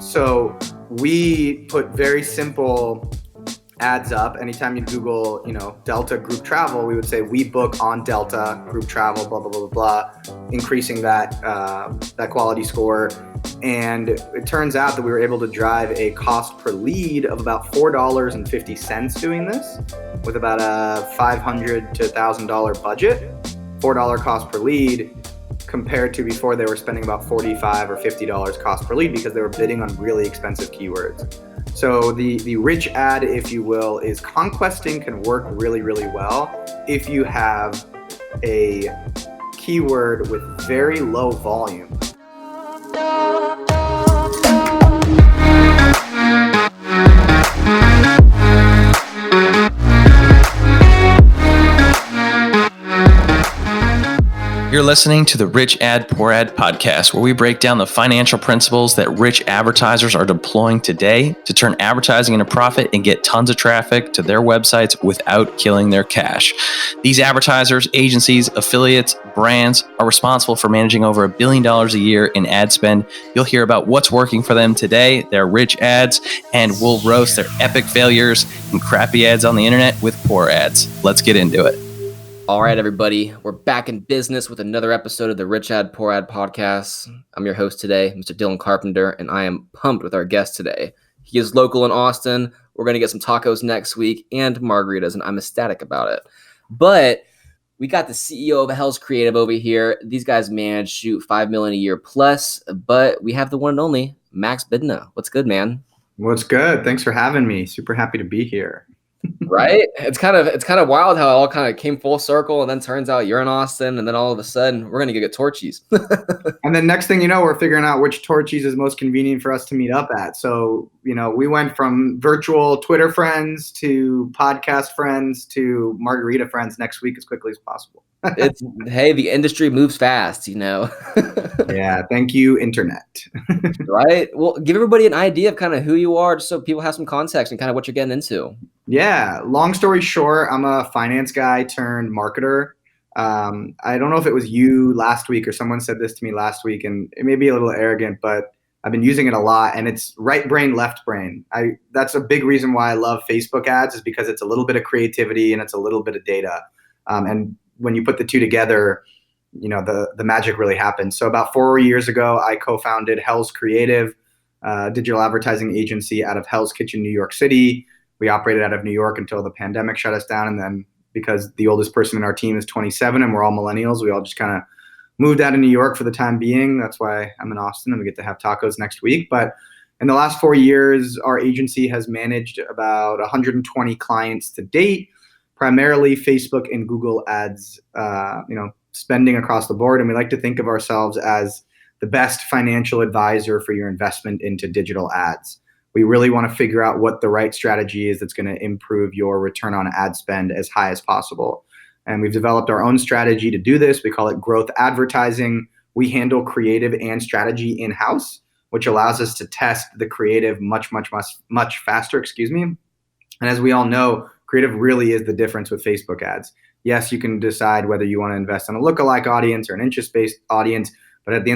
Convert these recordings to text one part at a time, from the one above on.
So we put very simple ads up. Anytime you Google, Delta group travel, we would say we book on Delta group travel, blah, blah, blah, blah, blah, increasing that quality score. And it turns out that we were able to drive a cost per lead of about $4.50 doing this with about a $500 to $1,000 budget, $4 cost per lead, compared to before they were spending about $45 or $50 cost per lead because they were bidding on really expensive keywords. So the rich ad, if you will, is conquesting can work really, really well if you have a keyword with very low volume. You're listening to the Rich Ad, Poor Ad podcast, where we break down the financial principles that rich advertisers are deploying today to turn advertising into profit and get tons of traffic to their websites without killing their cash. These advertisers, agencies, affiliates, brands are responsible for managing over $1 billion a year in ad spend. You'll hear about what's working for them today, their rich ads, and we'll roast their epic failures and crappy ads on the internet with poor ads. Let's get into it. All right, everybody, we're back in business with another episode of the Rich Ad, Poor Ad podcast. I'm your host today, Mr. Dylan Carpenter, and I am pumped with our guest today. He is local in Austin. We're going to get some tacos next week and margaritas, and I'm ecstatic about it. But we got the CEO of Hell's Creative over here. These guys manage $5 million a year plus, but we have the one and only Max Bidna. What's good, man? What's good? Thanks for having me. Super happy to be here. Right? It's kind of wild how it all kind of came full circle, and then turns out you're in Austin, and then all of a sudden we're gonna go get Torchies. And then next thing you know, we're figuring out which Torchies is most convenient for us to meet up at. So, we went from virtual Twitter friends to podcast friends to margarita friends next week as quickly as possible. Hey, the industry moves fast, Yeah, thank you, internet. Right? Well, give everybody an idea of kind of who you are, just so people have some context and kind of what you're getting into. Yeah, long story short, I'm a finance guy turned marketer. I don't know if it was you last week or someone said this to me last week, and it may be a little arrogant, but I've been using it a lot, and it's right brain, left brain. That's a big reason why I love Facebook ads, is because it's a little bit of creativity and it's a little bit of data. And when you put the two together, the magic really happens. So about 4 years ago, I co-founded Hell's Creative, digital advertising agency out of Hell's Kitchen, New York City. We operated out of New York until the pandemic shut us down. And then because the oldest person in our team is 27 and we're all millennials, we all just kind of moved out of New York for the time being. That's why I'm in Austin and we get to have tacos next week. But in the last 4 years, our agency has managed about 120 clients to date, primarily Facebook and Google ads, spending across the board. And we like to think of ourselves as the best financial advisor for your investment into digital ads. We really want to figure out what the right strategy is that's going to improve your return on ad spend as high as possible. And we've developed our own strategy to do this. We call it growth advertising. We handle creative and strategy in-house, which allows us to test the creative much faster, And as we all know, creative really is the difference with Facebook ads. Yes, you can decide whether you want to invest in a lookalike audience or an interest-based audience, but at the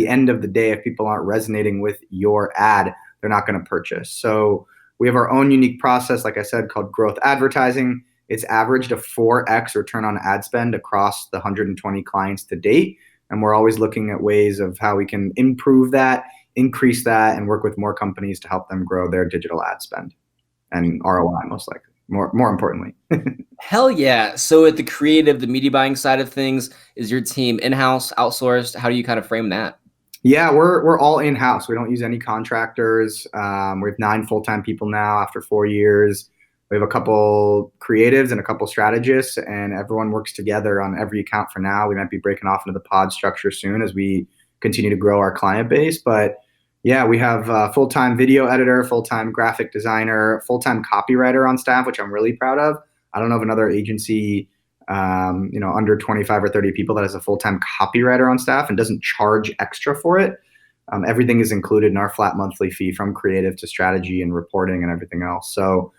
end of the day, if people aren't resonating with your ad, they're not going to purchase. So we have our own unique process, like I said, called growth advertising. It's averaged a 4x return on ad spend across the 120 clients to date. And we're always looking at ways of how we can improve that, increase that, and work with more companies to help them grow their digital ad spend and ROI, most likely, more importantly. Hell yeah. So at the creative, the media buying side of things, is your team in-house, outsourced? How do you kind of frame that? Yeah, we're all in-house. We don't use any contractors. We have 9 full-time people now after 4 years. We have a couple creatives and a couple strategists, and everyone works together on every account for now. We might be breaking off into the pod structure soon as we continue to grow our client base. But yeah, we have a full-time video editor, full-time graphic designer, full-time copywriter on staff, which I'm really proud of. I don't know of another agency under 25 or 30 people that has a full-time copywriter on staff and doesn't charge extra for it. Everything is included in our flat monthly fee, from creative to strategy and reporting and everything else. So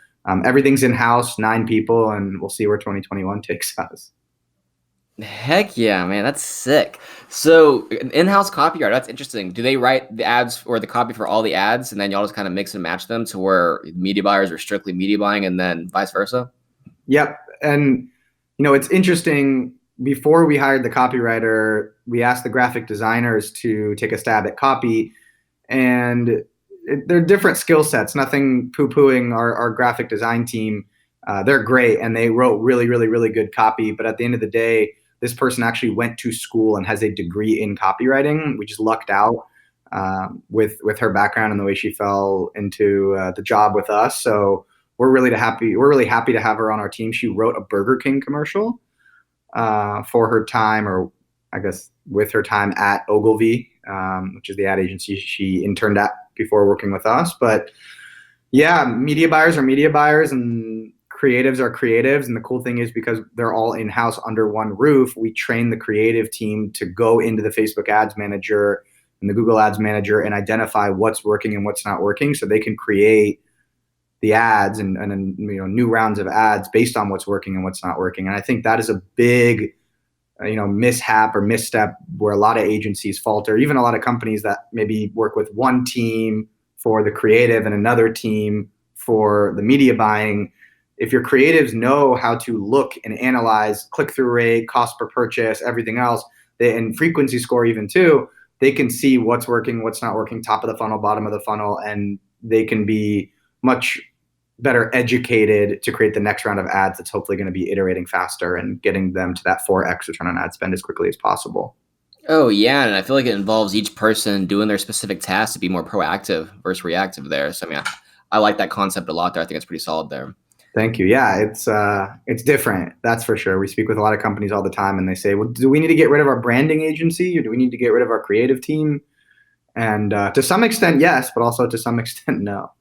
everything's in-house, 9 people, and we'll see where 2021 takes us. Heck yeah, man. That's sick. So an in-house copywriter, that's interesting. Do they write the ads or the copy for all the ads and then y'all just kind of mix and match them to where media buyers are strictly media buying and then vice versa? Yep. And, it's interesting. Before we hired the copywriter, we asked the graphic designers to take a stab at copy. And they're different skill sets. Nothing poo-pooing our graphic design team. They're great, and they wrote really, really, really good copy. But at the end of the day, this person actually went to school and has a degree in copywriting. We just lucked out with her background and the way she fell into the job with us. So we're really happy. We're really happy to have her on our team. She wrote a Burger King commercial for her time, or I guess with her time at Ogilvy, which is the ad agency she interned at before working with us. But yeah, media buyers are media buyers and creatives are creatives. And the cool thing is, because they're all in-house under one roof, we train the creative team to go into the Facebook Ads Manager and the Google Ads Manager and identify what's working and what's not working, so they can create the ads and new rounds of ads based on what's working and what's not working. And I think that is a big mishap or misstep where a lot of agencies falter, even a lot of companies that maybe work with one team for the creative and another team for the media buying. If your creatives know how to look and analyze click-through rate, cost per purchase, everything else, and frequency score even too, they can see what's working, what's not working, top of the funnel, bottom of the funnel, and they can be much better educated to create the next round of ads that's hopefully going to be iterating faster and getting them to that 4x return on ad spend as quickly as possible. Oh yeah, and I feel like it involves each person doing their specific task to be more proactive versus reactive there. So I mean, I like that concept a lot there. I think it's pretty solid there. Thank you. Yeah, it's different. That's for sure. We speak with a lot of companies all the time, and they say, "Well, do we need to get rid of our branding agency, or do we need to get rid of our creative team?" And to some extent, yes, but also to some extent, no.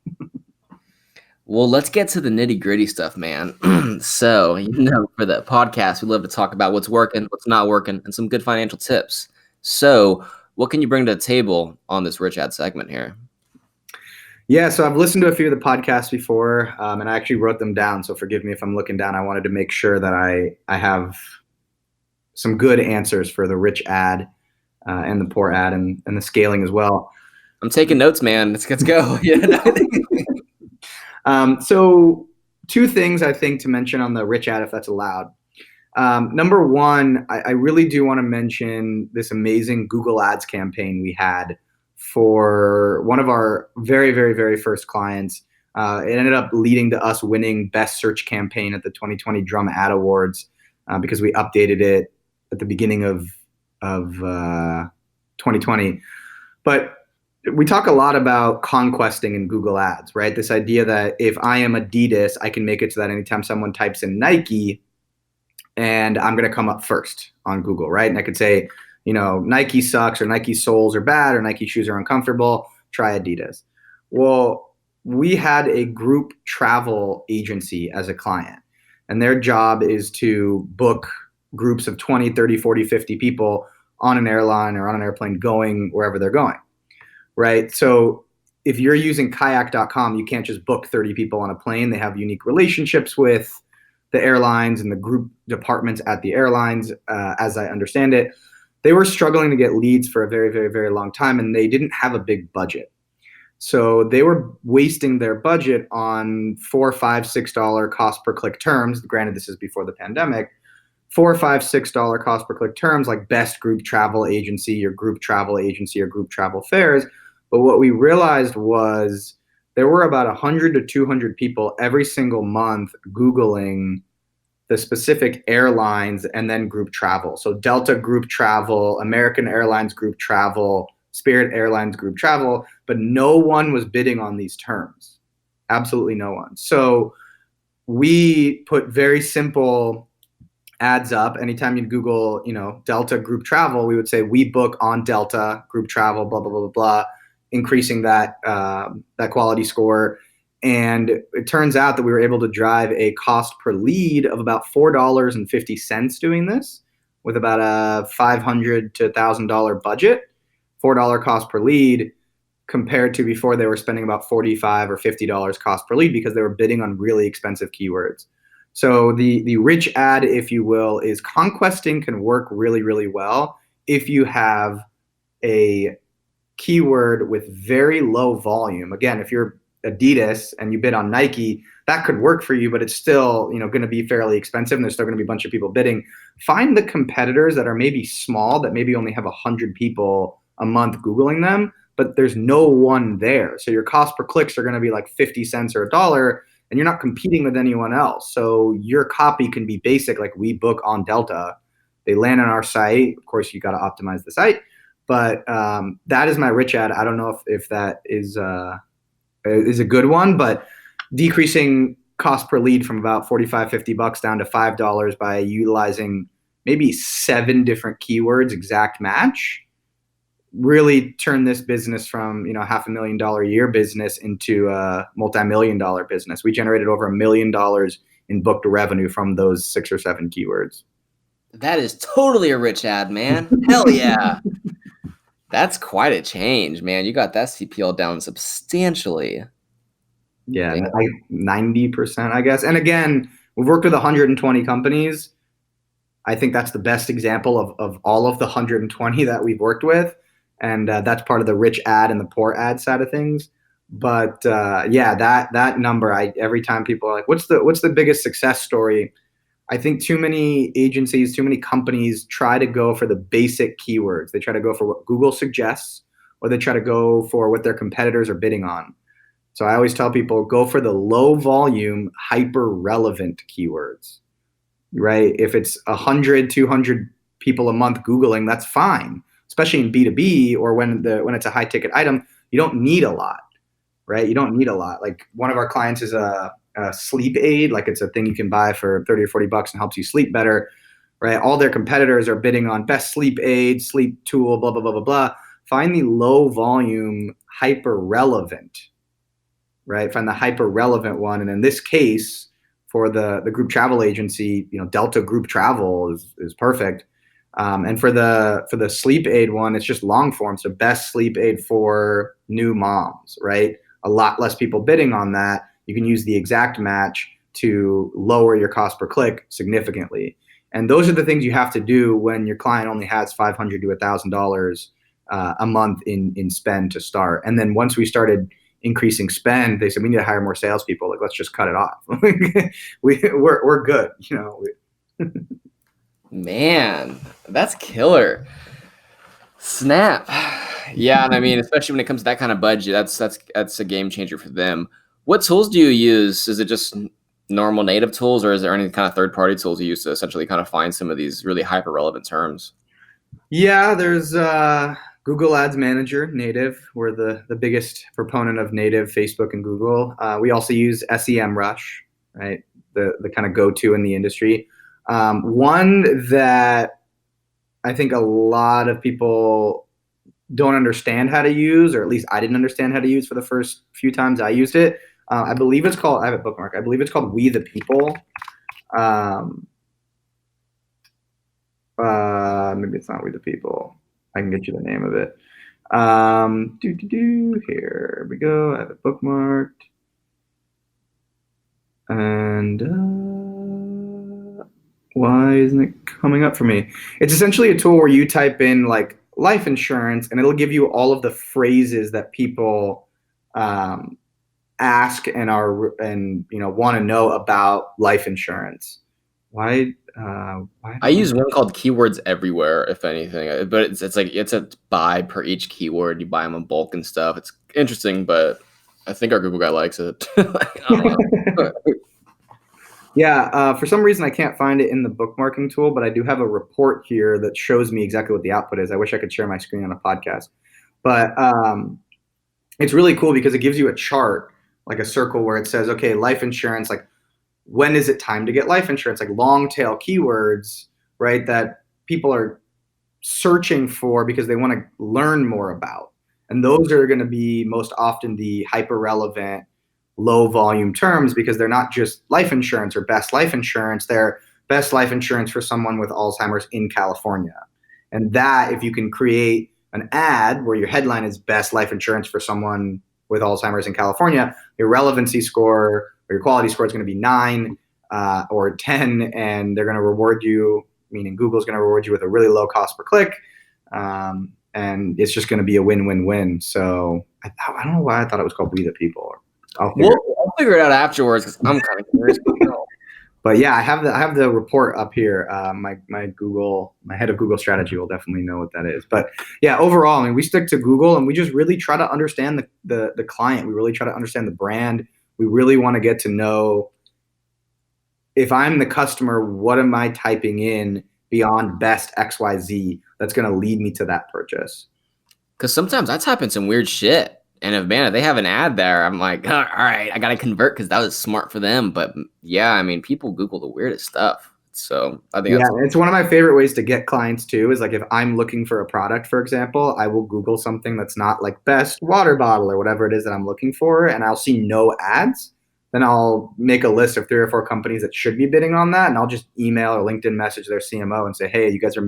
Well, let's get to the nitty-gritty stuff, man. So, for the podcast, we love to talk about what's working, what's not working, and some good financial tips. So, what can you bring to the table on this Rich Ad segment here? Yeah, so I've listened to a few of the podcasts before, and I actually wrote them down. So forgive me if I'm looking down. I wanted to make sure that I have some good answers for the rich ad and the poor ad and the scaling as well. I'm taking notes, man. Let's go. So two things I think to mention on the rich ad, if that's allowed. Number one, I really do want to mention this amazing Google Ads campaign we had for one of our very, very, very first clients. It ended up leading to us winning Best Search Campaign at the 2020 Drum Ad Awards because we updated it at the beginning of 2020. But we talk a lot about conquesting in Google Ads, right? This idea that if I am Adidas, I can make it so that anytime someone types in Nike, and I'm going to come up first on Google, right? And I could say, Nike sucks, or Nike soles are bad, or Nike shoes are uncomfortable, try Adidas. Well, we had a group travel agency as a client, and their job is to book groups of 20, 30, 40, 50 people on an airline or on an airplane going wherever they're going, right? So if you're using kayak.com, you can't just book 30 people on a plane. They have unique relationships with the airlines and the group departments at the airlines, as I understand it. They were struggling to get leads for a very, very, very long time, and they didn't have a big budget. So they were wasting their budget on $4, $5, $6 cost per click terms. Granted, this is before the pandemic. $4, $5, $6 cost per click terms like best group travel agency or group travel agency or group travel fairs. But what we realized was there were about 100 to 200 people every single month Googling the specific airlines and then group travel. So Delta group travel, American Airlines group travel, Spirit Airlines group travel, but no one was bidding on these terms. Absolutely no one. So we put very simple ads up. Anytime you Google, Delta group travel, we would say we book on Delta group travel, blah, blah, blah, blah, blah, increasing that quality score. And it turns out that we were able to drive a cost per lead of about $4.50 doing this with about a $500 to $1,000 budget, $4 cost per lead, compared to before they were spending about $45 or $50 cost per lead because they were bidding on really expensive keywords. So the rich ad, if you will, is conquesting can work really, really well if you have a keyword with very low volume. Again, if you're Adidas and you bid on Nike, that could work for you, but it's still, going to be fairly expensive and there's still going to be a bunch of people bidding. Find the competitors that are maybe small, that maybe only have 100 people a month Googling them, but there's no one there. So your cost per clicks are going to be like 50 cents or $1, and you're not competing with anyone else. So your copy can be basic, like we book on Delta. They land on our site. Of course, you got to optimize the site. But that is my rich ad. I don't know if that is a good one, but decreasing cost per lead from about $45, $50 down to $5 by utilizing maybe 7 different keywords, exact match, really turn this business from $500,000 a year business into a multi-million-dollar business. We generated over $1 million in booked revenue from those 6 or 7 keywords. That is totally a rich ad, man. Hell yeah. That's quite a change, man. You got that CPL down substantially. Yeah, 90%, I guess. And again, we've worked with 120 companies. I think that's the best example of all of the 120 that we've worked with. And that's part of the rich ad and the poor ad side of things. But yeah, that number, every time people are like, what's the biggest success story? I think too many agencies, too many companies try to go for the basic keywords. They try to go for what Google suggests, or they try to go for what their competitors are bidding on. So I always tell people, go for the low volume, hyper relevant keywords, right? If it's 100, 200 people a month Googling, that's fine, especially in B2B or when it's a high ticket item. You don't need a lot, right? You don't need a lot. Like one of our clients is a sleep aid, like it's a thing you can buy for 30 or 40 bucks and helps you sleep better, right? All their competitors are bidding on best sleep aid, sleep tool, blah, blah, blah, blah, blah. Find the low volume, hyper relevant, right? Find the hyper relevant one. And in this case, for the group travel agency, Delta Group Travel is perfect. And for the sleep aid one, it's just long form. So best sleep aid for new moms, right? A lot less people bidding on that. You can use the exact match to lower your cost per click significantly. And those are the things you have to do when your client only has $500 to $1,000 a month in spend to start. And then once we started increasing spend, they said, we need to hire more salespeople. Like, let's just cut it off. we're good. Man, that's killer. Snap. Yeah, and I mean, especially when it comes to that kind of budget, that's a game changer for them. What tools do you use? Is it just normal native tools, or is there any kind of third-party tools you use to essentially kind of find some of these really hyper-relevant terms? Yeah, there's Google Ads Manager, native. We're the biggest proponent of native, Facebook and Google. We also use SEMrush, right? The kind of go-to in the industry. One that I think a lot of people don't understand how to use, or at least I didn't understand how to use for the first few times I used it. I believe it's called, I have a bookmark. I believe it's called We the People. Maybe it's not We the People. I can get you the name of it. Here we go. I have it bookmarked. And why isn't it coming up for me? It's essentially a tool where you type in like life insurance, and it'll give you all of the phrases that people ask and want to know about life insurance. Why I use one called Keywords Everywhere, if anything, but it's like it's a buy per each keyword. You buy them in bulk and stuff. It's interesting, but I think our Google guy likes it. Like, I don't know. Yeah, for some reason I can't find it in the bookmarking tool, but I do have a report here that shows me exactly what the output is. I wish I could share my screen on a podcast, but it's really cool because it gives you a chart, like a circle where it says, okay, life insurance, like when is it time to get life insurance? Like long tail keywords, right, that people are searching for because they want to learn more about. And those are going to be most often the hyper relevant, low volume terms, because they're not just life insurance or best life insurance. They're best life insurance for someone with Alzheimer's in California. And that, if you can create an ad where your headline is best life insurance for someone with Alzheimer's in California, your relevancy score or your quality score is going to be 9. or 10, and they're going to reward you, meaning Google's going to reward you with a really low cost per click. And it's just going to be a win-win-win. So I don't know why I thought it was called We the People. I'll figure it out afterwards because I'm kind of curious. But yeah, I have the report up here. My head of Google strategy will definitely know what that is. But yeah, overall, I mean, we stick to Google and we just really try to understand the client. We really try to understand the brand. We really want to get to know, if I'm the customer, what am I typing in beyond best XYZ that's going to lead me to that purchase? Because sometimes I type in some weird shit. And if they have an ad there, I'm like, all right, I got to convert because that was smart for them. But yeah, I mean, people Google the weirdest stuff. So I think it's one of my favorite ways to get clients too, is like if I'm looking for a product, for example, I will Google something that's not like best water bottle or whatever it is that I'm looking for, and I'll see no ads. Then I'll make a list of 3 or 4 companies that should be bidding on that, and I'll just email or LinkedIn message their CMO and say, hey, you guys are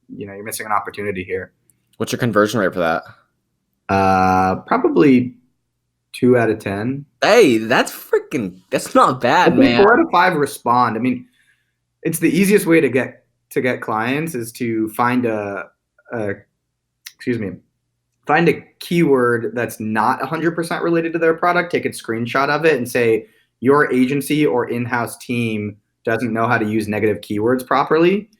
you're missing an opportunity here. What's your conversion rate for that? Probably 2 out of 10. Hey, that's not bad, man. 4 out of 5 respond. I mean, it's the easiest way to get clients is to find find a keyword that's not 100% related to their product, take a screenshot of it and say, your agency or in-house team doesn't know how to use negative keywords properly.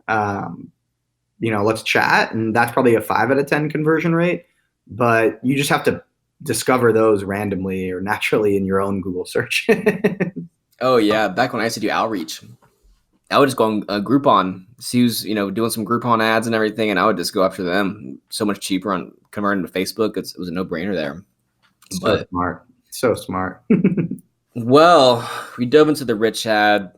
Let's chat. And that's probably a 5 out of 10 conversion rate. But you just have to discover those randomly or naturally in your own Google search. Oh, yeah. Back when I used to do outreach, I would just go on Groupon, see who's, doing some Groupon ads and everything, and I would just go after them. So much cheaper on converting to Facebook. It was a no-brainer there. So smart. Well, we dove into the rich ad.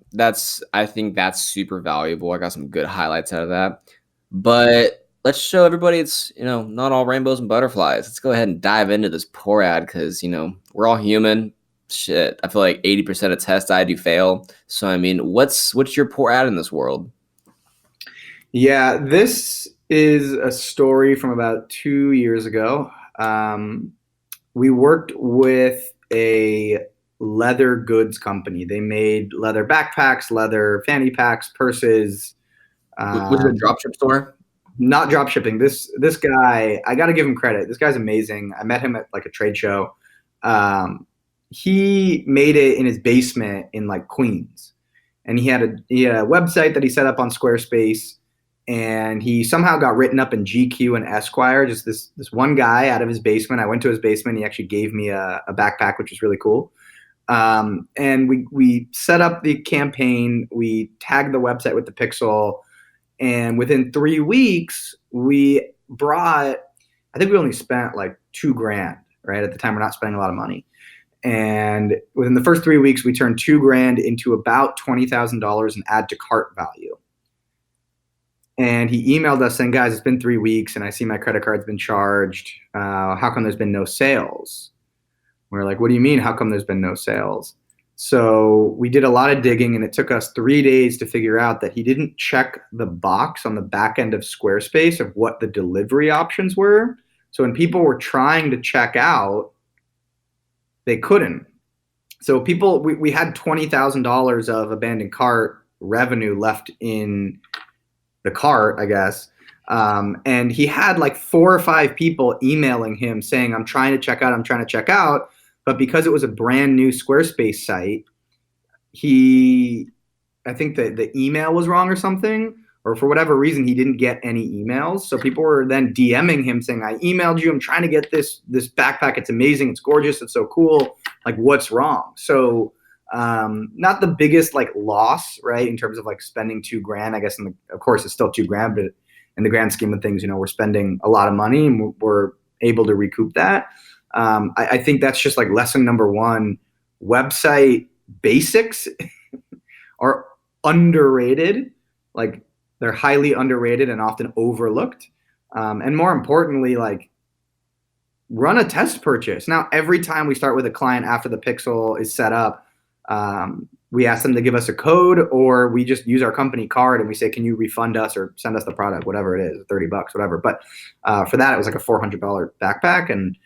I think that's super valuable. I got some good highlights out of that. But let's show everybody it's, not all rainbows and butterflies. Let's go ahead and dive into this poor ad because, we're all human. Shit, I feel like 80% of tests I do fail. So, I mean, what's your poor ad in this world? Yeah, this is a story from about 2 years ago. We worked with a leather goods company. They made leather backpacks, leather fanny packs, purses. Was it a dropship store? Not drop shipping. This guy, I got to give him credit. This guy's amazing. I met him at like a trade show. He made it in his basement in like Queens, and he had a website that he set up on Squarespace, and he somehow got written up in GQ and Esquire. Just this one guy out of his basement. I went to his basement. He actually gave me a backpack, which was really cool. And we set up the campaign. We tagged the website with the pixel. And within 3 weeks, we brought, I think we only spent like $2,000, right? At the time, we're not spending a lot of money. And within the first 3 weeks, we turned $2,000 into about $20,000 in add to cart value. And he emailed us saying, guys, it's been 3 weeks and I see my credit card's been charged. How come there's been no sales? We're like, what do you mean? How come there's been no sales? So we did a lot of digging, and it took us 3 days to figure out that he didn't check the box on the back end of Squarespace of what the delivery options were. So when people were trying to check out, they couldn't. So we had $20,000 of abandoned cart revenue left in the cart, I guess. And he had like 4 or 5 people emailing him saying, I'm trying to check out. But because it was a brand new Squarespace site, I think that the email was wrong or something, or for whatever reason, he didn't get any emails. So people were then DMing him saying, I emailed you. I'm trying to get this backpack. It's amazing. It's gorgeous. It's so cool. Like, what's wrong? So not the biggest like loss, right? In terms of like spending $2,000, I guess, of course it's still $2,000, but in the grand scheme of things, we're spending a lot of money and we're able to recoup that. I think that's just like lesson number 1. Website basics are underrated. Like, they're highly underrated and often overlooked. And more importantly, like, run a test purchase. Now, every time we start with a client after the pixel is set up, we ask them to give us a code, or we just use our company card and we say, can you refund us or send us the product, whatever it is, $30, whatever. But for that, it was like a $400 backpack. And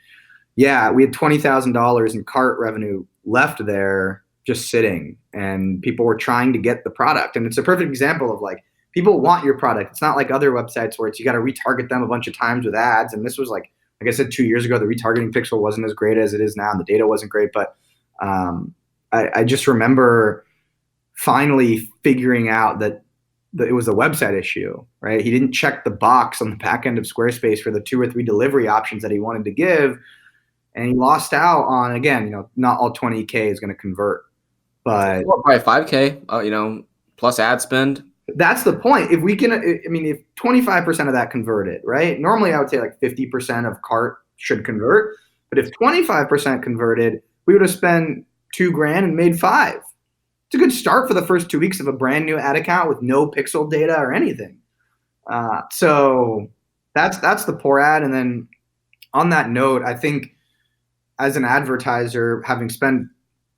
yeah, we had $20,000 in cart revenue left there just sitting, and people were trying to get the product. And it's a perfect example of like, people want your product. It's not like other websites where it's, you got to retarget them a bunch of times with ads. And this was like I said, 2 years ago, the retargeting pixel wasn't as great as it is now, and the data wasn't great. But I just remember finally figuring out that it was a website issue, right? He didn't check the box on the back end of Squarespace for the 2 or 3 delivery options that he wanted to give. And he lost out on, again, not all 20K is going to convert, but probably 5K, plus ad spend. That's the point. If we can, if 25% of that converted, right? Normally I would say like 50% of cart should convert, but if 25% converted, we would have spent $2,000 and made 5. It's a good start for the first 2 weeks of a brand new ad account with no pixel data or anything. So that's the poor ad. And then on that note, I think as an advertiser, having spent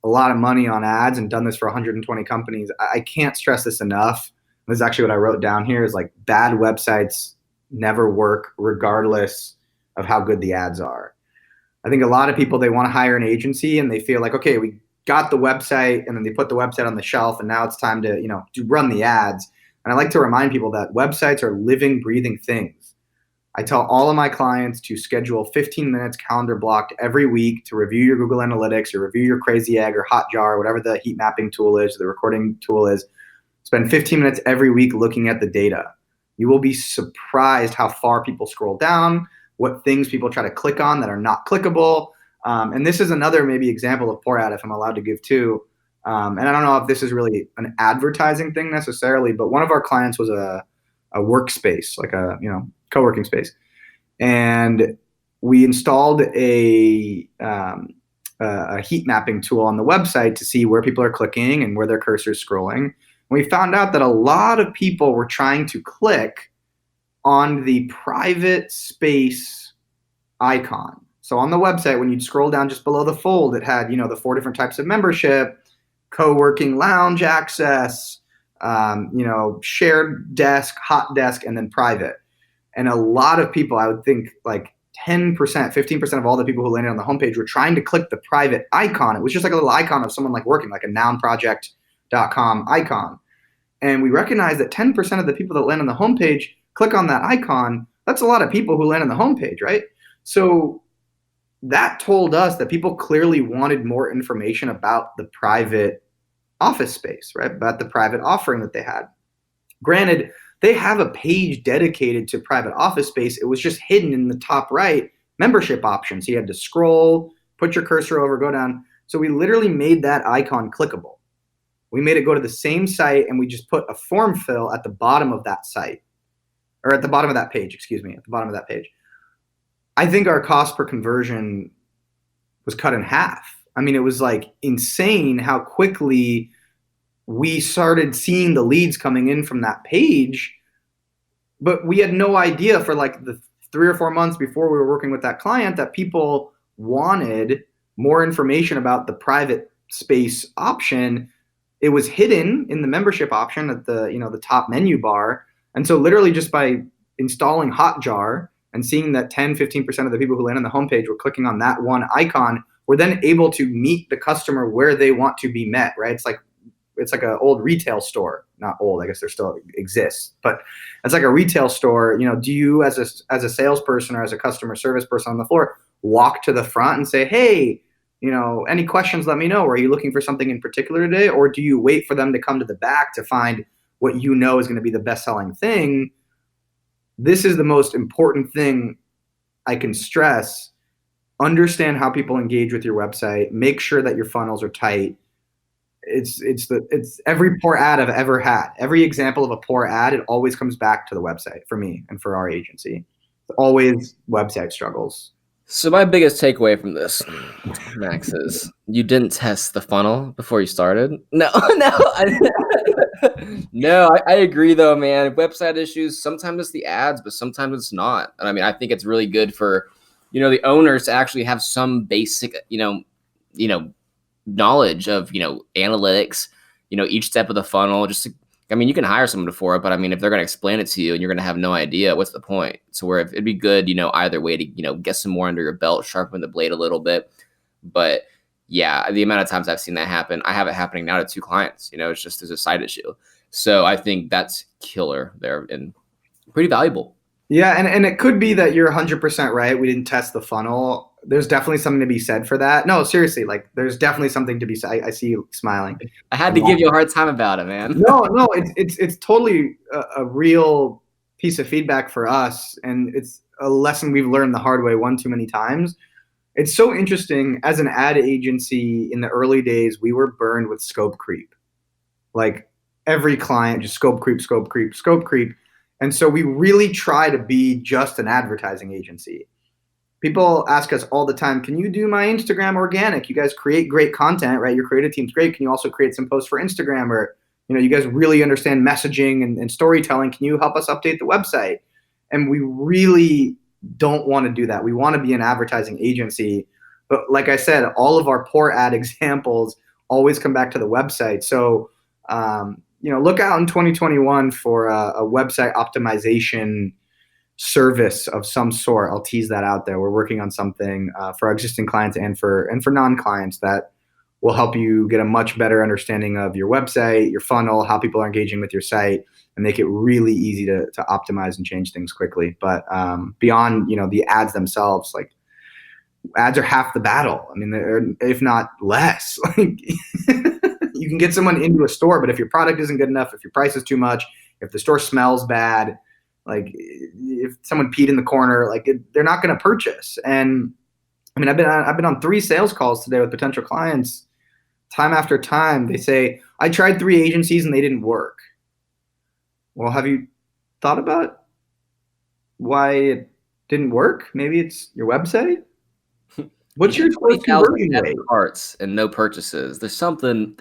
a lot of money on ads and done this for 120 companies, I can't stress this enough. This is actually what I wrote down here, is like, bad websites never work regardless of how good the ads are. I think a lot of people, they want to hire an agency and they feel like, okay, we got the website, and then they put the website on the shelf and now it's time to, to run the ads. And I like to remind people that websites are living, breathing things. I tell all of my clients to schedule 15 minutes calendar blocked every week to review your Google Analytics or review your Crazy Egg or Hotjar or whatever the heat mapping tool is, the recording tool is. Spend 15 minutes every week looking at the data. You will be surprised how far people scroll down, what things people try to click on that are not clickable. And this is another maybe example of poor ad, if I'm allowed to give two. And I don't know if this is really an advertising thing necessarily, but one of our clients was a workspace, like a co-working space. And we installed a heat mapping tool on the website to see where people are clicking and where their cursor is scrolling. We found out that a lot of people were trying to click on the private space icon. So on the website, when you'd scroll down just below the fold, it had, the 4 different types of membership, co-working lounge access, shared desk, hot desk, and then private. And a lot of people, I would think like 10%, 15% of all the people who landed on the homepage were trying to click the private icon. It was just like a little icon of someone like working, like a nounproject.com icon. And we recognized that 10% of the people that land on the homepage click on that icon. That's a lot of people who land on the homepage, right? So that told us that people clearly wanted more information about the private office space, right? About the private offering that they had. Granted, they have a page dedicated to private office space. It was just hidden in the top right membership option. So you had to scroll, put your cursor over, go down. So we literally made that icon clickable. We made it go to the same site, and we just put a form fill at the bottom of that site, or at the bottom of that page, at the bottom of that page. I think our cost per conversion was cut in half. I mean, it was like insane how quickly we started seeing the leads coming in from that page, but we had no idea for like the 3 or 4 months before we were working with that client that people wanted more information about the private space option. It was hidden in the membership option at the top menu bar. And so literally just by installing Hotjar and seeing that 10, 15% of the people who land on the homepage were clicking on that one icon, we're then able to meet the customer where they want to be met, right? It's like an old retail store. Not old, I guess there still exists, but it's like a retail store. Do you as a salesperson or as a customer service person on the floor walk to the front and say, hey, any questions, let me know. Are you looking for something in particular today? Or do you wait for them to come to the back to find what is going to be the best-selling thing? This is the most important thing I can stress. Understand how people engage with your website. Make sure that your funnels are tight. It's every poor ad I've ever had. Every example of a poor ad, it always comes back to the website for me and for our agency. It's always website struggles. So my biggest takeaway from this, Max, is you didn't test the funnel before you started. No, I agree though, man. Website issues, sometimes it's the ads, but sometimes it's not. And I mean, I think it's really good for, the owners to actually have some basic, knowledge of, analytics, each step of the funnel. You can hire someone for it, but I mean, if they're going to explain it to you and you're going to have no idea, what's the point? So where it'd be good, either way to, get some more under your belt, sharpen the blade a little bit. But yeah, the amount of times I've seen that happen, I have it happening now to 2 clients. It's just there's a side issue. So I think that's killer there and pretty valuable. Yeah, and it could be that you're 100% right. We didn't test the funnel. There's definitely something to be said for that. No, seriously, like there's definitely something to be said. I see you smiling. I had to give you a hard time about it, man. No, it's totally a real piece of feedback for us, and it's a lesson we've learned the hard way one too many times. It's so interesting. As an ad agency in the early days, we were burned with scope creep. Like every client just scope creep, scope creep, scope creep. And so we really try to be just an advertising agency. People ask us all the time, can you do my Instagram organic? You guys create great content, right? Your creative team's great. Can you also create some posts for Instagram? Or, you guys really understand messaging and storytelling. Can you help us update the website? And we really don't want to do that. We want to be an advertising agency. But like I said, all of our poor ad examples always come back to the website. So, look out in 2021 for a website optimization service of some sort. I'll tease that out there. We're working on something for our existing clients and for non-clients that will help you get a much better understanding of your website, your funnel, how people are engaging with your site, and make it really easy to optimize and change things quickly. But beyond the ads themselves, like ads are half the battle. I mean, they're, if not less. Like you can get someone into a store, but if your product isn't good enough, if your price is too much, if the store smells bad, like if someone peed in the corner, like they're not going to purchase. And I mean, I've been on 3 sales calls today with potential clients. Time after time, they say, I tried 3 agencies and they didn't work. Well, have you thought about why it didn't work? Maybe it's your website. What's your conversion rate? Carts and no purchases. There's something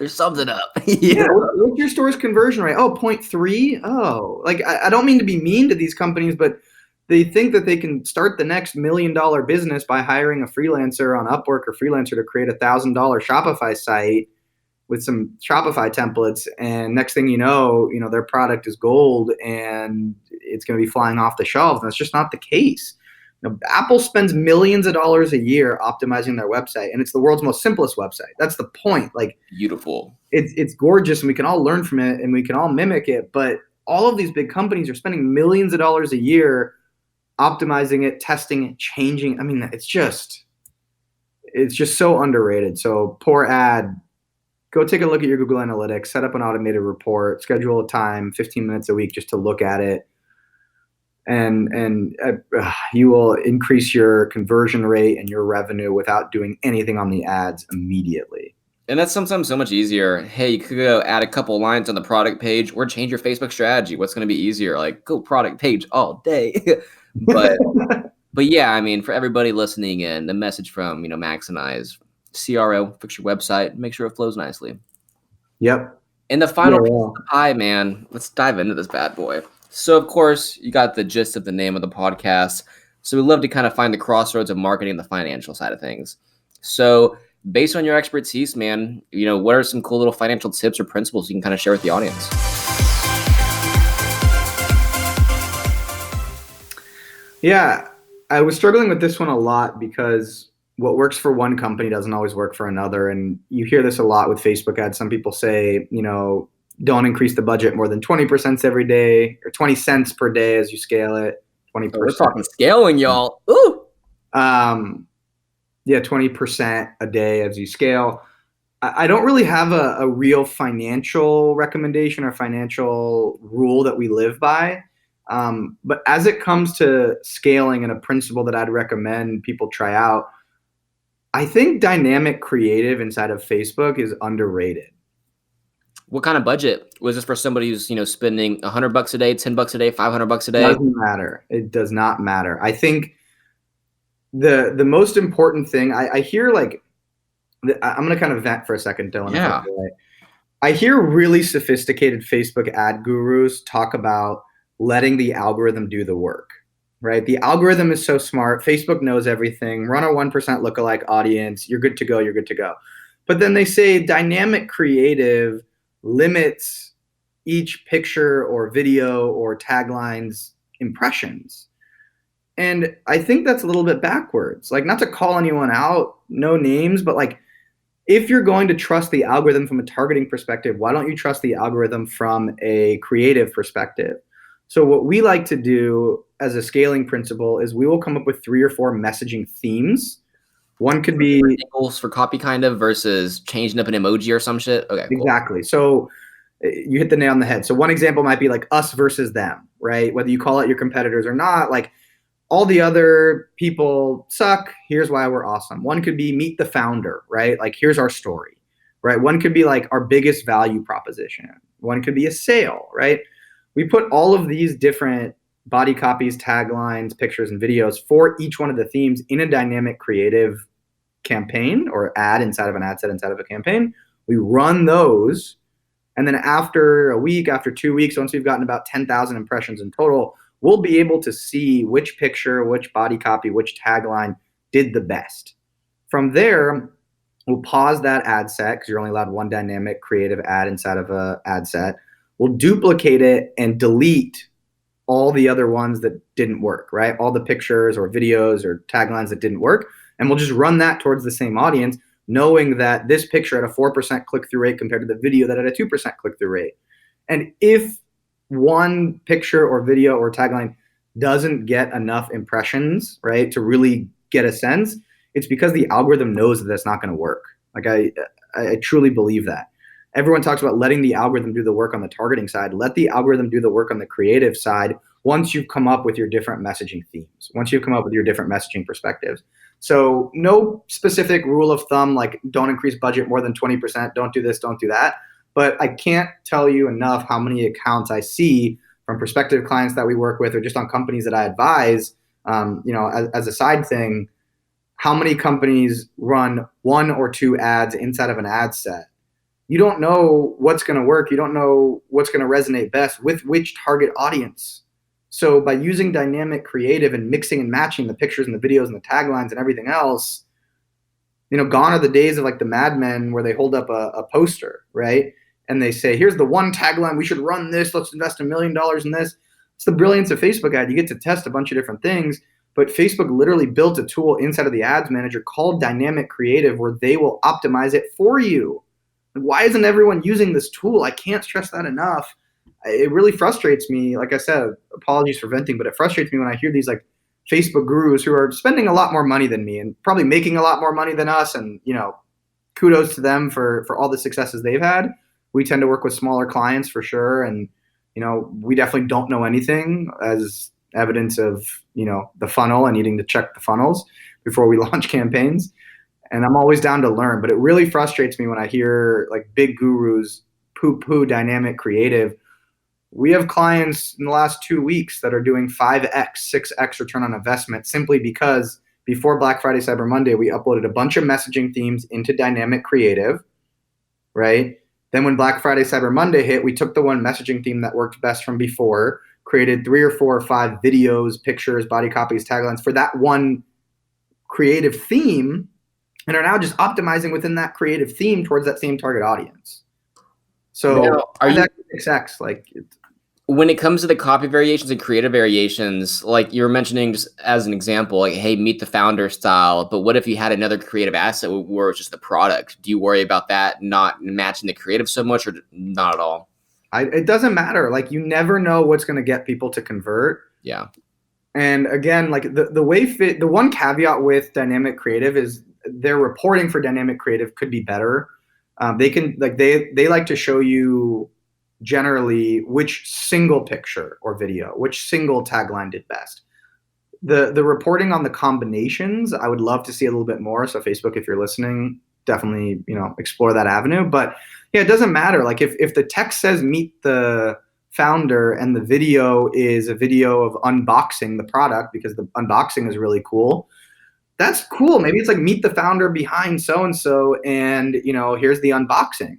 up. Yeah. What's your store's conversion rate? Oh, 0.3. Oh, like I don't mean to be mean to these companies, but they think that they can start the next $1 million business by hiring a freelancer on Upwork or freelancer to create $1,000 Shopify site with some Shopify templates. And next thing you know, their product is gold and it's going to be flying off the shelves. And that's just not the case. Apple spends millions of dollars a year optimizing their website, and it's the world's most simplest website. That's the point. Like, beautiful. It's gorgeous, and we can all learn from it, and we can all mimic it. But all of these big companies are spending millions of dollars a year optimizing it, testing it, changing. I mean, it's just so underrated. So poor ad. Go take a look at your Google Analytics, set up an automated report, schedule a time, 15 minutes a week just to look at it. And you will increase your conversion rate and your revenue without doing anything on the ads immediately. And that's sometimes so much easier. Hey, you could go add a couple lines on the product page or change your Facebook strategy. What's going to be easier? Like, go product page all day. but yeah, I mean, for everybody listening in, the message from Max and I is CRO, fix your website, make sure it flows nicely. Yep. And the final piece of the pie, man, let's dive into this bad boy. So, of course, you got the gist of the name of the podcast. So we love to kind of find the crossroads of marketing and the financial side of things. So based on your expertise, man, what are some cool little financial tips or principles you can kind of share with the audience? Yeah, I was struggling with this one a lot because what works for one company doesn't always work for another. And you hear this a lot with Facebook ads. Some people say, don't increase the budget more than 20% every day or 20 cents per day as you scale it. 20%. Oh, we're talking scaling, y'all. Ooh. Yeah, 20% a day as you scale. I don't really have a real financial recommendation or financial rule that we live by. But as it comes to scaling and a principle that I'd recommend people try out, I think dynamic creative inside of Facebook is underrated. What kind of budget was this for somebody who's spending $100 a day, $10 a day, $500 a day? Doesn't matter. It does not matter. I think the most important thing I hear, like, I'm going to kind of vent for a second, Dylan. Yeah. I hear really sophisticated Facebook ad gurus talk about letting the algorithm do the work, right? The algorithm is so smart. Facebook knows everything. Run a 1% lookalike audience. You're good to go. You're good to go. But then they say dynamic creative limits each picture or video or tagline's impressions. And I think that's a little bit backwards. Like, not to call anyone out, no names, but like if you're going to trust the algorithm from a targeting perspective, why don't you trust the algorithm from a creative perspective? So what we like to do as a scaling principle is we will come up with 3 or 4 messaging themes. One could be Angles for copy kind of versus changing up an emoji or some shit. Okay, cool. exactly. So you hit the nail on the head. So one example might be like us versus them, right? Whether you call out your competitors or not, like all the other people suck. Here's why we're awesome. One could be meet the founder, right? Like here's our story, right? One could be like our biggest value proposition. One could be a sale, right? We put all of these different body copies, taglines, pictures, and videos for each one of the themes in a dynamic creative campaign or ad inside of an ad set inside of a campaign. We run those. And then after a week, after 2 weeks, once we've gotten about 10,000 impressions in total, we'll be able to see which picture, which body copy, which tagline did the best. From there, we'll pause that ad set because you're only allowed one dynamic creative ad inside of an ad set. We'll duplicate it and delete all the other ones that didn't work, right? All the pictures or videos or taglines that didn't work. And we'll just run that towards the same audience, knowing that this picture had a 4% click-through rate compared to the video that had a 2% click-through rate. And if one picture or video or tagline doesn't get enough impressions, right, to really get a sense, it's because the algorithm knows that that's not going to work. Like I truly believe that. Everyone talks about letting the algorithm do the work on the targeting side. Let the algorithm do the work on the creative side once you've come up with your different messaging themes, once you've come up with your different messaging perspectives. So no specific rule of thumb, like don't increase budget more than 20%, don't do this, don't do that. But I can't tell you enough how many accounts I see from prospective clients that we work with or just on companies that I advise, as a side thing, how many companies run 1 or 2 ads inside of an ad set. You don't know what's going to work. You don't know what's going to resonate best with which target audience. So by using dynamic creative and mixing and matching the pictures and the videos and the taglines and everything else, gone are the days of like the Mad Men where they hold up a poster, right? And they say, here's the one tagline, we should run this, let's invest $1 million in this. It's the brilliance of Facebook ad. You get to test a bunch of different things, but Facebook literally built a tool inside of the ads manager called dynamic creative where they will optimize it for you. Why isn't everyone using this tool? I can't stress that enough. It really frustrates me. Like I said, apologies for venting, but it frustrates me when I hear these like Facebook gurus who are spending a lot more money than me and probably making a lot more money than us. And, kudos to them for all the successes they've had. We tend to work with smaller clients for sure. And, we definitely don't know anything as evidence of, the funnel and needing to check the funnels before we launch campaigns. And I'm always down to learn, but it really frustrates me when I hear like big gurus poo-poo dynamic creative. We have clients in the last 2 weeks that are doing 5x, 6x return on investment simply because before Black Friday, Cyber Monday, we uploaded a bunch of messaging themes into dynamic creative, right? Then when Black Friday, Cyber Monday hit, we took the one messaging theme that worked best from before, created 3 or 4 or 5 videos, pictures, body copies, taglines for that one creative theme, and are now just optimizing within that creative theme towards that same target audience. So now, are you 6x, like when it comes to the copy variations and creative variations, like you were mentioning just as an example, like, hey, meet the founder style, but what if you had another creative asset where it's just the product? Do you worry about that not matching the creative so much or not at all? It doesn't matter. Like you never know what's going to get people to convert. Yeah. And again, like the one caveat with dynamic creative is their reporting for dynamic creative could be better. They like to show you generally which single picture or video, which single tagline did best. The reporting on the combinations, I would love to see a little bit more. So Facebook, if you're listening, definitely, explore that avenue. But yeah, it doesn't matter. Like if the text says meet the founder and the video is a video of unboxing the product because the unboxing is really cool, that's cool. Maybe it's like meet the founder behind so-and-so and, here's the unboxing,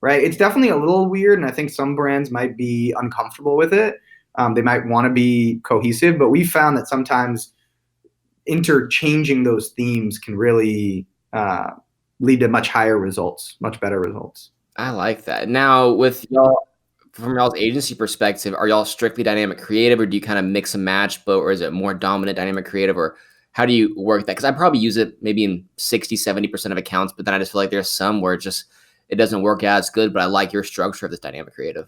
right? It's definitely a little weird. And I think some brands might be uncomfortable with it. They might want to be cohesive, but we found that sometimes interchanging those themes can really lead to much higher results, much better results. I like that. Now with y'all, from y'all's agency perspective, are y'all strictly dynamic creative or do you kind of mix and match, or is it more dominant dynamic creative, or How do you work that? Because I probably use it maybe in 60-70% of accounts, but then I just feel like there's some where it doesn't work as good, but I like your structure of this dynamic creative.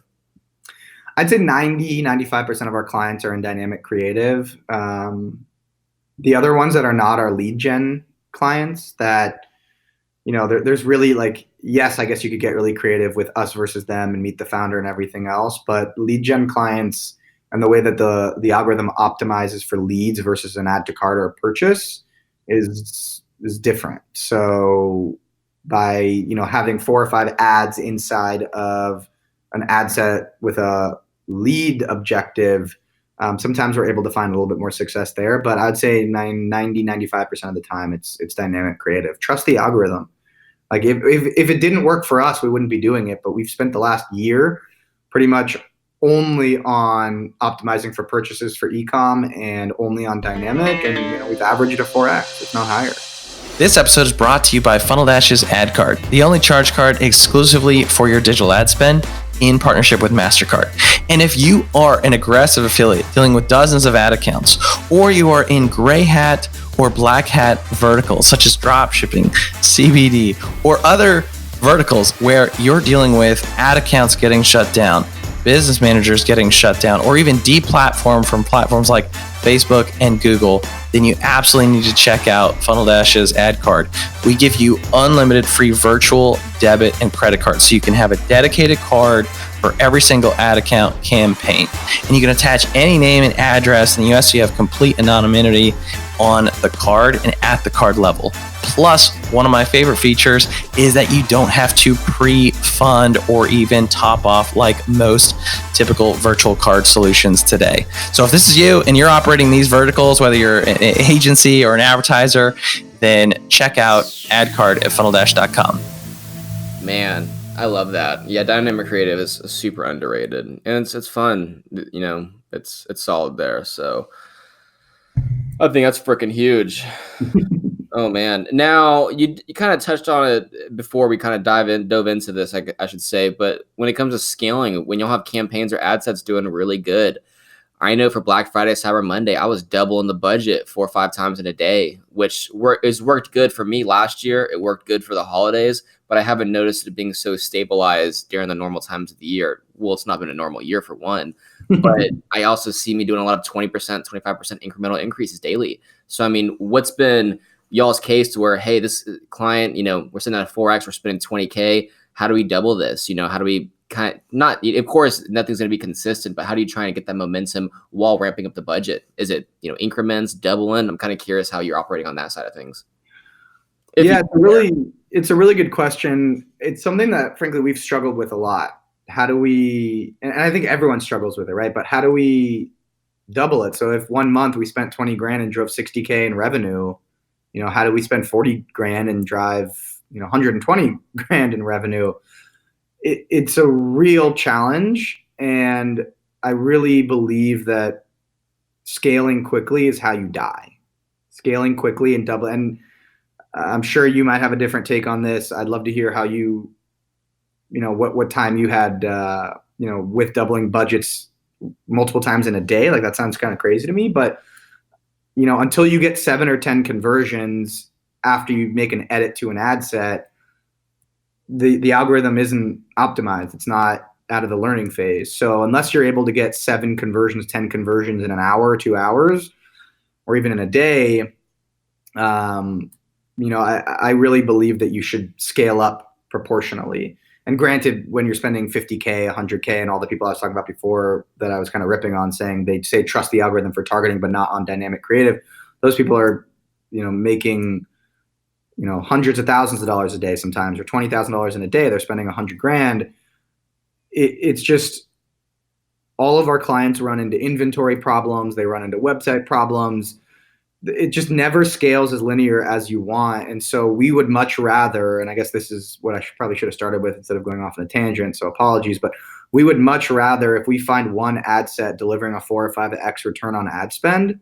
I'd say 95% of our clients are in dynamic creative. The other ones that are not are lead gen clients that, there's really like, yes, I guess you could get really creative with us versus them and meet the founder and everything else. But lead gen clients and the way that the algorithm optimizes for leads versus an add to cart or a purchase is different. So by, having 4 or 5 ads inside of an ad set with a lead objective, sometimes we're able to find a little bit more success there. But I'd say 95% of the time it's dynamic creative. Trust the algorithm. Like if it didn't work for us, we wouldn't be doing it. But we've spent the last year pretty much only on optimizing for purchases for e-com and only on dynamic. And we've averaged a 4x, if not higher. This episode is brought to you by Funnel Dash's ad card, the only charge card exclusively for your digital ad spend in partnership with MasterCard. And if you are an aggressive affiliate dealing with dozens of ad accounts, or you are in gray hat or black hat verticals such as drop shipping, CBD, or other verticals where you're dealing with ad accounts getting shut down, business managers getting shut down, or even deplatformed from platforms like Facebook and Google, then you absolutely need to check out Funnel Dash's ad card. We give you unlimited free virtual debit and credit cards, so you can have a dedicated card for every single ad account campaign. And you can attach any name and address, and you also have complete anonymity on the card and at the card level. Plus, one of my favorite features is that you don't have to pre-fund or even top off like most typical virtual card solutions today. So if this is you and you're operating these verticals, whether you're an agency or an advertiser, then check out AdCard at funneldash.com. Man, I love that. Yeah, dynamic creative is super underrated, and it's fun. It's solid there. So I think that's freaking huge. Oh man! Now you kind of touched on it before we kind of dove into this, I should say. But when it comes to scaling, when you'll have campaigns or ad sets doing really good, I know for Black Friday, Cyber Monday, I was doubling the budget 4 or 5 times in a day, which has worked good for me last year. It worked good for the holidays, but I haven't noticed it being so stabilized during the normal times of the year. Well, it's not been a normal year for one, but I also see me doing a lot of 20%, 25% incremental increases daily. So, I mean, what's been y'all's case to where, hey, this client, we're sitting at a 4x, we're spending 20K. How do we double this? How do we kind of not, of course, nothing's going to be consistent, but how do you try and get that momentum while ramping up the budget? Is it, increments, doubling? I'm kind of curious how you're operating on that side of things. It's a really good question. It's something that frankly we've struggled with a lot. How do we, and I think everyone struggles with it, right? But how do we double it? So if 1 month we spent 20 grand and drove 60K in revenue, how do we spend 40 grand and drive, 120 grand in revenue? It's a real challenge. And I really believe that scaling quickly is how you die. Scaling quickly and double. And I'm sure you might have a different take on this. I'd love to hear how what time you had, with doubling budgets multiple times in a day. Like that sounds kind of crazy to me, but until you get 7 or 10 conversions after you make an edit to an ad set, the algorithm isn't optimized. It's not out of the learning phase. So unless you're able to get 7 conversions, 10 conversions in an hour or 2 hours, or even in a day, I really believe that you should scale up proportionally. And granted, when you're spending 50K, 100K, and all the people I was talking about before that I was kind of ripping on saying they say trust the algorithm for targeting, but not on dynamic creative, those people are, making, hundreds of thousands of dollars a day sometimes, or $20,000 in a day. They're spending 100 grand. It's just all of our clients run into inventory problems. They run into website problems. It just never scales as linear as you want. And so we would much rather, and I guess this is what I probably should have started with instead of going off on a tangent, so apologies, but we would much rather, if we find one ad set delivering a 4 or 5x return on ad spend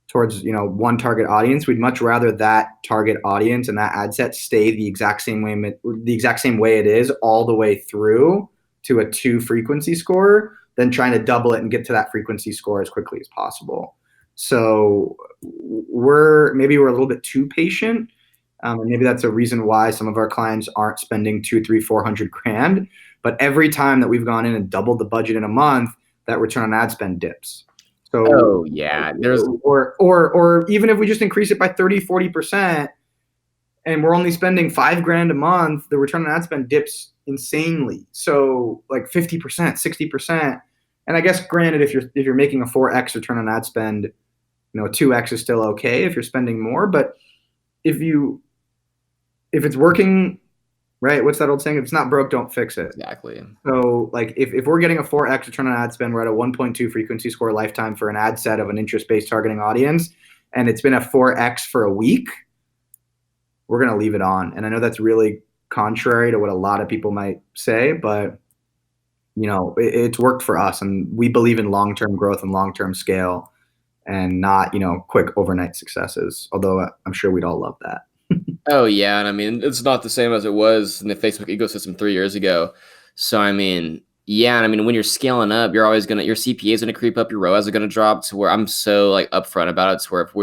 towards, one target audience, we'd much rather that target audience and that ad set stay the exact same way it is all the way through to a 2 frequency score than trying to double it and get to that frequency score as quickly as possible. So maybe we're a little bit too patient. And maybe that's a reason why some of our clients aren't spending 2, 3, 400 grand. But every time that we've gone in and doubled the budget in a month, that return on ad spend dips. So, Oh yeah, there's or even if we just increase it by 30, 40%, and we're only spending $5,000 a month, the return on ad spend dips insanely. So like 50%, 60%. And I guess granted, if you're making a 4x return on ad spend, 2x is still okay if you're spending more. But if it's working, right? What's that old saying? If it's not broke, don't fix it. exactly. So like if we're getting a 4x return on ad spend, we're at a 1.2 frequency score lifetime for an ad set of an interest-based targeting audience, and it's been a 4x for a week, we're going to leave it on. And I know that's really contrary to what a lot of people might say, but it's worked for us, and we believe in long-term growth and long-term scale and not, quick overnight successes. Although I'm sure we'd all love that. Oh yeah, and I mean it's not the same as it was in the Facebook ecosystem 3 years ago. So I mean, yeah, and I mean when you're scaling up, your CPA is gonna creep up, your ROAS are gonna drop to where I'm so like upfront about it. To where if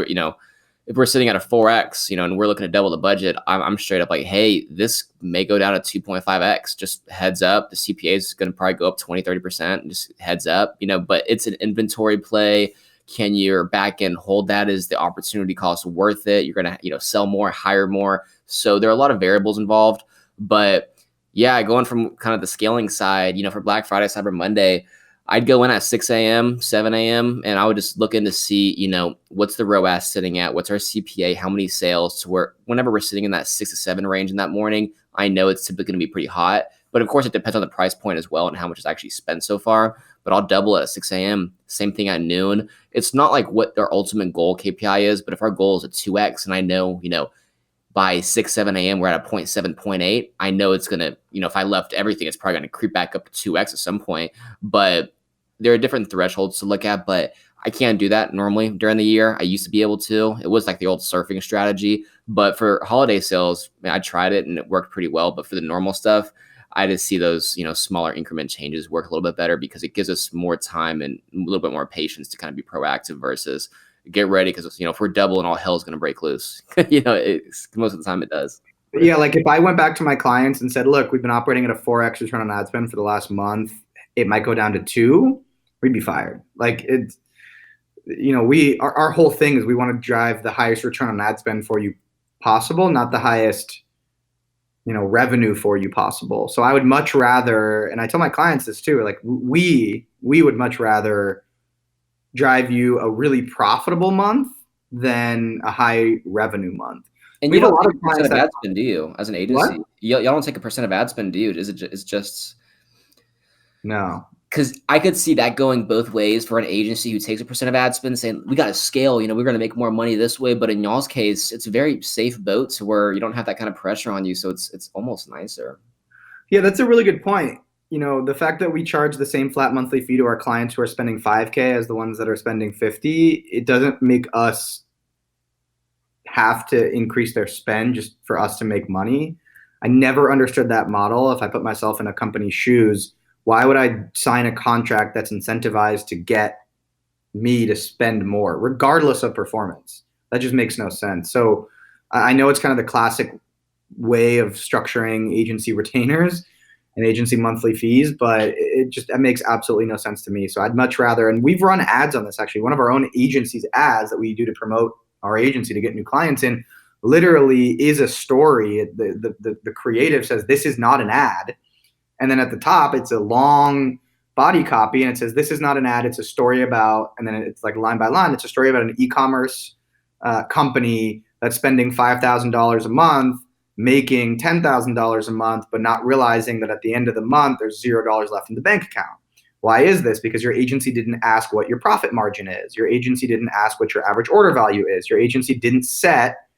we're sitting at a 4x, and we're looking to double the budget, I'm straight up like, hey, this may go down to 2.5x. Just heads up, the CPA is gonna probably go up 20-30%. Just heads up, but it's an inventory play. Can your back end hold that? Is the opportunity cost worth it? You're going to, sell more, hire more. So there are a lot of variables involved, but yeah, going from kind of the scaling side, for Black Friday, Cyber Monday, I'd go in at 6 a.m., 7 a.m., and I would just look in to see, what's the ROAS sitting at? What's our CPA? How many sales? To where whenever we're sitting in that 6 to 7 range in that morning, I know it's typically going to be pretty hot. But of course, it depends on the price point as well and how much is actually spent so far. But I'll double it at 6 a.m., same thing at noon. It's not like what our ultimate goal KPI is, but if our goal is a 2x and I know, by 6, 7 a.m., we're at a 0.7, 0.8, I know it's going to, if I left everything, it's probably going to creep back up to 2x at some point. But there are different thresholds to look at, but I can't do that normally during the year. I used to be able to. It was like the old surfing strategy. But for holiday sales, I tried it and it worked pretty well. But for the normal stuff, I just see those, smaller increment changes work a little bit better because it gives us more time and a little bit more patience to kind of be proactive versus get ready because, if we're doubling, all hell's going to break loose. Most of the time it does. Yeah, like if I went back to my clients and said, look, we've been operating at a 4x return on ad spend for the last month, it might go down to 2, we'd be fired. Like it's, our whole thing is we want to drive the highest return on ad spend for you possible, not the highest revenue for you possible. So I would much rather, and I tell my clients this too, like we would much rather drive you a really profitable month than a high revenue month. And you don't take a percent of ad spend, do you? As an agency, y'all don't take a percent of ad spend, do you? Is it? It's just no. Because I could see that going both ways for an agency who takes a percent of ad spend saying, we got to scale, we're going to make more money this way. But in y'all's case, it's a very safe boat to where you don't have that kind of pressure on you. So it's almost nicer. Yeah, that's a really good point. The fact that we charge the same flat monthly fee to our clients who are spending 5K as the ones that are spending 50, it doesn't make us have to increase their spend just for us to make money. I never understood that model. If I put myself in a company's shoes, why would I sign a contract that's incentivized to get me to spend more, regardless of performance? That just makes no sense. So I know it's kind of the classic way of structuring agency retainers and agency monthly fees, but it makes absolutely no sense to me. So I'd much rather, and we've run ads on this actually, one of our own agency's ads that we do to promote our agency to get new clients in literally is a story. The creative says, this is not an ad. And then at the top, it's a long body copy and it says, this is not an ad, it's a story about, and then it's like line by line, it's a story about an e-commerce company that's spending $5,000 a month, making $10,000 a month, but not realizing that at the end of the month, there's $0 left in the bank account. Why is this? Because your agency didn't ask what your profit margin is. Your agency didn't ask what your average order value is. Your agency didn't set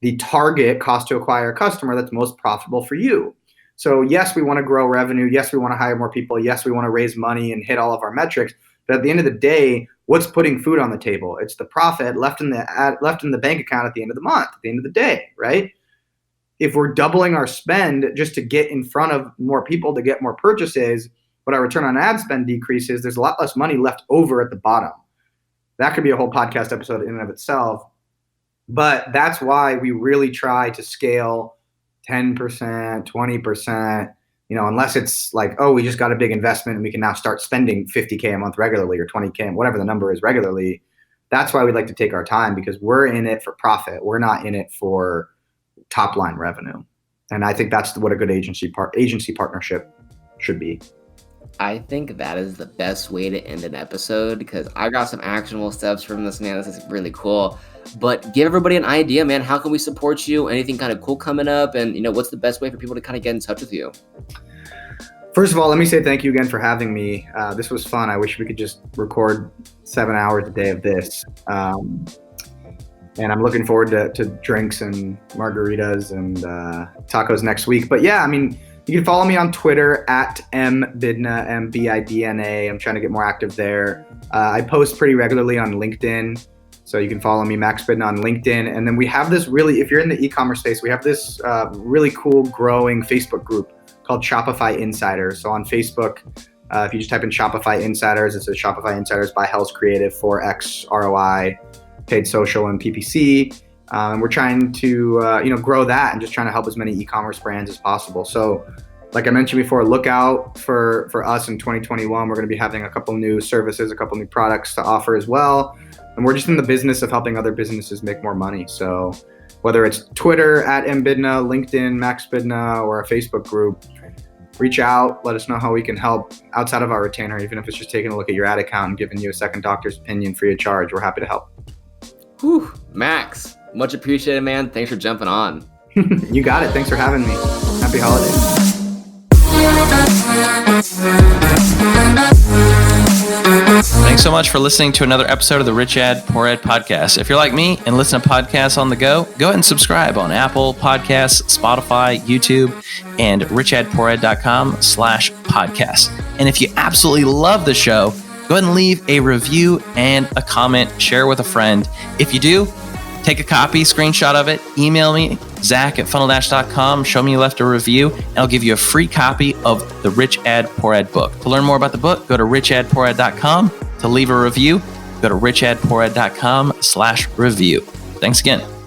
the target cost to acquire a customer that's most profitable for you. So yes, we want to grow revenue. Yes, we want to hire more people. Yes, we want to raise money and hit all of our metrics. But at the end of the day, what's putting food on the table? It's the profit left in the bank account at the end of the month, at the end of the day, right? If we're doubling our spend just to get in front of more people to get more purchases, but our return on ad spend decreases, there's a lot less money left over at the bottom. that could be a whole podcast episode in and of itself. But that's why we really try to scale 10%, 20%, unless it's like, oh, we just got a big investment and we can now start spending $50K a month regularly or $20K, whatever the number is regularly. That's why we like to take our time, because we're in it for profit. We're not in it for top line revenue. And I think that's what a good agency partnership should be. I think that is the best way to end an episode, because I got some actionable steps from this, man. This is really cool. But give everybody an idea, man. How can we support you? Anything kind of cool coming up? And, what's the best way for people to kind of get in touch with you? First of all, let me say thank you again for having me. This was fun. I wish we could just record 7 hours a day of this. And I'm looking forward to drinks and margaritas and tacos next week. But yeah, you can follow me on Twitter at mbidna, MBIDNA. I'm trying to get more active there. I post pretty regularly on LinkedIn. So you can follow me, Max Bidna, on LinkedIn. And then we have this if you're in the e-commerce space, we have this really cool growing Facebook group called Shopify Insiders. So on Facebook, if you just type in Shopify Insiders, it says Shopify Insiders by Hell's Creative for X ROI, paid social, and PPC. And we're trying to grow that and just trying to help as many e-commerce brands as possible. So like I mentioned before, look out for us in 2021. We're going to be having a couple new services, a couple new products to offer as well. And we're just in the business of helping other businesses make more money. So whether it's Twitter at mbidna, LinkedIn, Max Bidna, or a Facebook group, reach out, let us know how we can help outside of our retainer, even if it's just taking a look at your ad account and giving you a second doctor's opinion free of charge. We're happy to help. Whew, Max, much appreciated, man. Thanks for jumping on. You got it. Thanks for having me. Happy holidays. Thanks so much for listening to another episode of the Rich Ad Poor Ad podcast. If you're like me and listen to podcasts on the go ahead and subscribe on Apple Podcasts, Spotify, YouTube, and richadpoorad.com/podcast. And if you absolutely love the show, go ahead and leave a review and a comment, share with a friend. If you do, take a copy, screenshot of it, email me, Zach@funneldash.com, show me you left a review, and I'll give you a free copy of the Rich Ad Poor Ad book. To learn more about the book, go to richadpoorad.com. To leave a review, go to richadpoorad.com/review. Thanks again.